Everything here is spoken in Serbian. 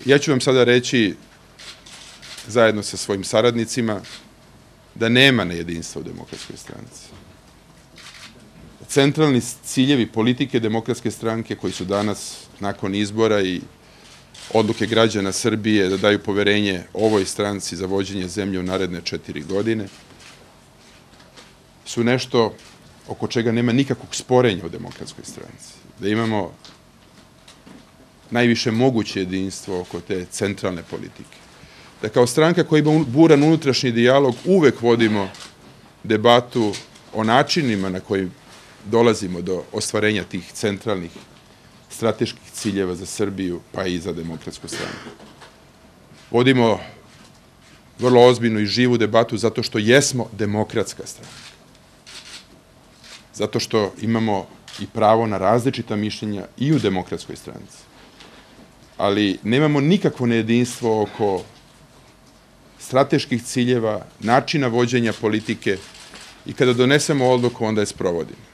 Ja ću vam sada reći, zajedno sa svojim saradnicima, da nema nejedinstva u Demokratskoj stranci. Centralni ciljevi politike Demokratske stranke koji su danas, nakon izbora i odluke građana Srbije da daju poverenje ovoj stranci za vođenje zemlje u naredne 4 godine, su nešto oko čega nema nikakvog sporenja u Demokratskoj stranci. Da imamo najviše moguće jedinstvo oko te centralne politike. Da kao stranka koja ima buran unutrašnji dijalog uvek vodimo debatu o načinima na koji dolazimo do ostvarenja tih centralnih strateških ciljeva za Srbiju, pa i za Demokratsku stranku. Vodimo vrlo ozbiljnu i živu debatu zato što jesmo demokratska stranka. Zato što imamo i pravo na različita mišljenja i u Demokratskoj stranci. Ali nemamo nikakvo nejedinstvo oko strateških ciljeva, načina vođenja politike i kada donesemo odluku, onda je sprovodimo.